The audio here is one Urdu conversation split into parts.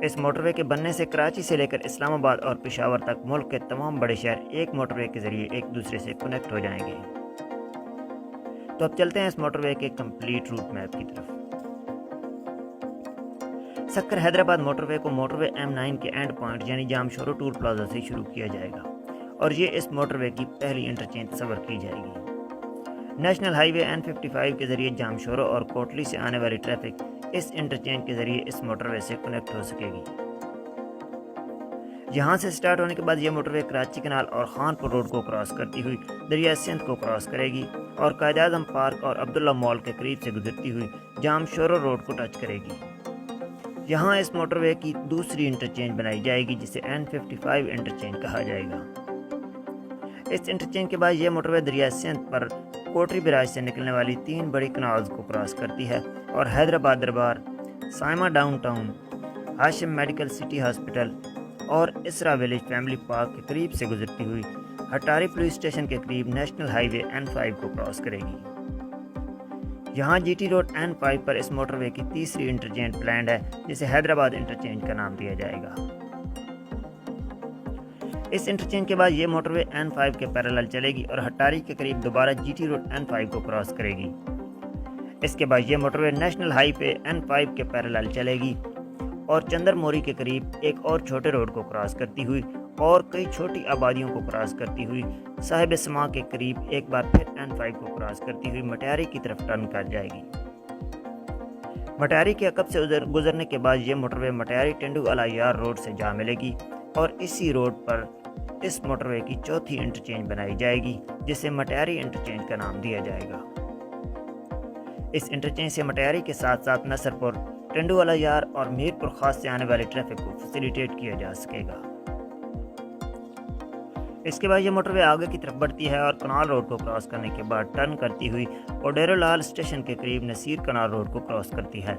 اس موٹر وے کے بننے سے کراچی سے لے کر اسلام آباد اور پشاور تک ملک کے تمام بڑے شہر ایک موٹر وے کے ذریعے ایک دوسرے سے کنیکٹ ہو جائیں گے۔ تو اب چلتے ہیں اس موٹر وے کے کمپلیٹ روٹ میپ کی طرف۔ سکر حیدرآباد موٹر وے کو موٹر وے M9 کے اینڈ پوائنٹ یعنی جامشورو ٹول پلازا سے شروع کیا جائے گا اور یہ اس موٹر وے کی پہلی انٹرچینج تصور کی جائے گی۔ نیشنل ہائی وے N55 کے ذریعے جامشورو اور کوٹلی سے آنے والی ٹریفک اس انٹرچینج کے ذریعے اس موٹر وے سے کنیکٹ ہو سکے گی۔ یہاں سے سٹارٹ ہونے کے بعد یہ موٹر وے کراچی کنال اور خانپور روڈ کو کراس کرتی ہوئی دریا سندھ کو کراس کرے گی اور قائد اعظم پارک اور عبداللہ مال کے قریب سے گزرتی ہوئی جامشورو روڈ کو ٹچ کرے گی۔ یہاں اس موٹر وے کی دوسری انٹرچینج بنائی جائے گی جسے N55 انٹرچینج کہا جائے گا۔ اس انٹرچینج کے بعد یہ موٹر وے دریا سندھ پر کوٹری براج سے نکلنے والی 3 بڑی کنالز کو کراس کرتی ہے اور حیدرآباد دربار، سائما ڈاؤن ٹاؤن، ہاشم میڈیکل سٹی ہاسپٹل اور اسرا ویلیج فیملی پارک کے قریب سے گزرتی ہوئی ہٹاری پولیس اسٹیشن کے قریب نیشنل ہائی وے N5 کو کراس کرے گی۔ یہاں جی ٹی روڈ N5 پر اس موٹر وے کی تیسری انٹرچینج پلانڈ ہے جسے حیدرآباد انٹرچینج کا نام دیا جائے گا۔ اس انٹرچینج کے بعد یہ موٹر وے N5 کے پیرالل چلے گی اور ہٹاری کے قریب دوبارہ جی ٹی روڈ N5 کو کراس کرے گی۔ اس کے بعد یہ موٹر وے نیشنل ہائی وے N5 کے پیرالل چلے گی اور چندر موری کے قریب ایک اور چھوٹے روڈ کو کراس کرتی ہوئی اور کئی چھوٹی آبادیوں کو کراس کرتی ہوئی صاحب سما کے قریب ایک بار پھر N5 کو کراس کرتی ہوئی مٹیاری کی طرف ٹرن کر جائے گی۔ مٹیاری کے عقب سے گزرنے کے بعد یہ موٹر وے مٹیاری ٹنڈو اعلیٰ یار روڈ سے جا ملے گی اور اسی روڈ پر اس موٹر وے کی چوتھی انٹرچینج بنائی جائے گی جسے مٹیاری انٹرچینج کا نام دیا جائے گا۔ اس انٹرچینج سے مٹیاری کے ساتھ ساتھ نصرپور، ٹنڈو اعلیٰ یار اور میر پور خاص سے آنے والے ٹریفک کو فیسیلیٹیٹ کیا جا سکے گا۔ اس کے بعد یہ موٹر وے آگے کی طرف بڑھتی ہے اور کنال روڈ کو کراس کرنے کے بعد ٹرن کرتی ہوئی اوڈیرو لال اسٹیشن کے قریب نصیر کنال روڈ کو کراس کرتی ہے۔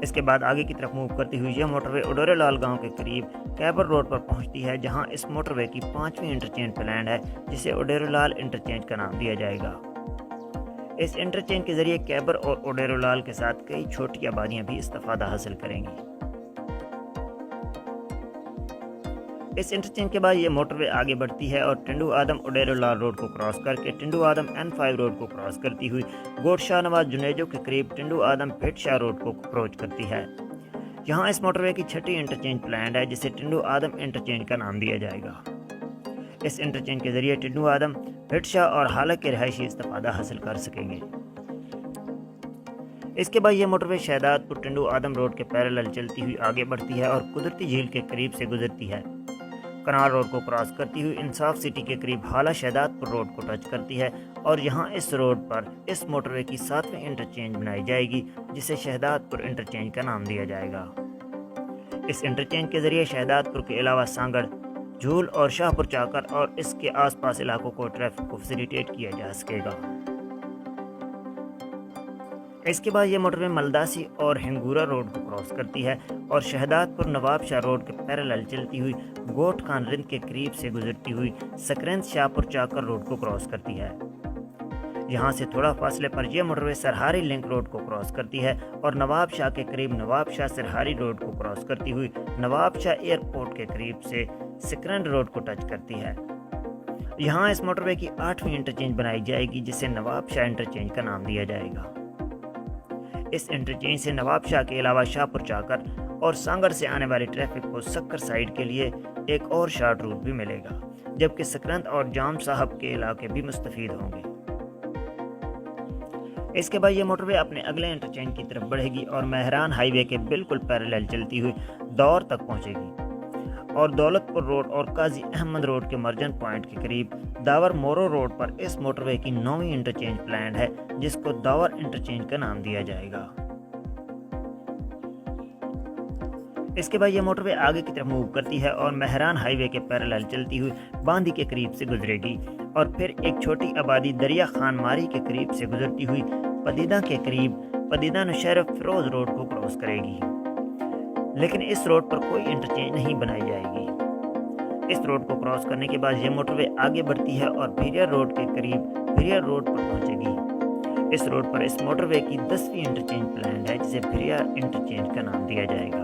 اس کے بعد آگے کی طرف موو کرتی ہوئی یہ موٹر وے اوڈیرو لال گاؤں کے قریب کیبر روڈ پر پہنچتی ہے جہاں اس موٹر وے کی 5ویں انٹرچینج پلانڈ ہے جسے اوڈیرو لال انٹرچینج کا نام دیا جائے گا۔ اس انٹرچینج کے ذریعے کیبر اور اوڈیرو لال کے ساتھ کئی چھوٹی آبادیاں بھی استفادہ حاصل کریں گی۔ اس انٹرچینج کے بعد یہ موٹر وے آگے بڑھتی ہے اور ٹنڈو آدم اوڈیرو لال روڈ کو کراس کر کے ٹنڈو آدم N5 روڈ کو کراس کرتی ہوئی گوٹ شاہ نواز جنیجو کے قریب ٹنڈو آدم پھٹ شاہ روڈ کو اپروچ کرتی ہے۔ یہاں اس موٹر وے کی 6ٹھی انٹرچینج پلانڈ ہے جسے ٹنڈو آدم انٹرچینج کا نام دیا جائے گا۔ اس انٹرچینج کے ذریعے ٹنڈو آدم، پھٹ شاہ اور حالق کے رہائشی استفادہ حاصل کر سکیں گے۔ اس کے بعد یہ موٹر وے شہداد پور ٹنڈو آدم روڈ کے پیرالل چلتی ہوئی آگے بڑھتی ہے اور قدرتی جھیل کے قریب سے گزرتی ہے۔ کنال روڈ کو کراس کرتی ہوئی انصاف سٹی کے قریب حالہ شہداد پور روڈ کو ٹچ کرتی ہے اور یہاں اس روڈ پر اس موٹر وے کی 7ویں انٹرچینج بنائی جائے گی جسے شہداد پور انٹرچینج کا نام دیا جائے گا۔ اس انٹرچینج کے ذریعے شہداد پور کے علاوہ سانگڑ، جھول اور شاہ پور چاکر اور اس کے آس پاس علاقوں کو ٹریفک کو فیسیلیٹیٹ کیا جا سکے گا۔ اس کے بعد یہ موٹر وے ملداسی اور ہنگورا روڈ کو کراس کرتی ہے اور شہداد پور نواب شاہ روڈ کے پیرالل چلتی ہوئی گوٹ خان رند کے قریب سے گزرتی ہوئی سکرند شاہ پور چاکر روڈ کو کراس کرتی ہے۔ یہاں سے تھوڑا فاصلے پر یہ موٹر وے سرہاری لنک روڈ کو کراس کرتی ہے اور نواب شاہ کے قریب نواب شاہ سرہاری روڈ کو کراس کرتی ہوئی نواب شاہ ایئرپورٹ کے قریب سے سکرند روڈ کو ٹچ کرتی ہے۔ یہاں اس موٹر وے کی 8ویں انٹرچینج بنائی جائے گی جسے نواب شاہ انٹرچینج کا نام دیا جائے گا۔ اس انٹرچینج سے نواب شاہ کے علاوہ شاہ پور چاکر اور سانگڑ سے آنے والی ٹریفک کو سکر سائیڈ کے لیے ایک اور شارٹ روٹ بھی ملے گا جبکہ سکرند اور جام صاحب کے علاقے بھی مستفید ہوں گے۔ اس کے بعد یہ موٹر وے اپنے اگلے انٹرچینج کی طرف بڑھے گی اور مہران ہائی وے کے بالکل پیرالل چلتی ہوئی دور تک پہنچے گی اور دولت پور روڈ اور قاضی احمد روڈ کے مرجن پوائنٹ کے قریب داور مورو روڈ پر اس موٹر وے کی 9ویں انٹرچینج پلانڈ ہے جس کو داور انٹرچینج کا نام دیا جائے گا۔ اس کے بعد یہ موٹر وے آگے کی طرف موو کرتی ہے اور مہران ہائی وے کے پیرالل چلتی ہوئی باندی کے قریب سے گزرے گی اور پھر ایک چھوٹی آبادی دریا خان ماری کے قریب سے گزرتی ہوئی پدیدہ کے قریب پدیدہ نشیر فیروز روڈ کو کراس کرے گی، لیکن اس روڈ پر کوئی انٹرچینج نہیں بنائی جائے گی۔ اس روڈ کو کراس کرنے کے بعد یہ موٹر وے آگے بڑھتی ہے اور بھیریا روڈ کے قریب بھیریا روڈ پر پہنچے گی۔ اس روڈ پر اس موٹر وے کی 10ویں انٹرچینج پلانڈ ہے جسے بھیریا انٹرچینج کا نام دیا جائے گا۔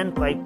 N5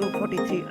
243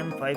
M5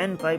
N5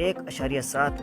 $1.7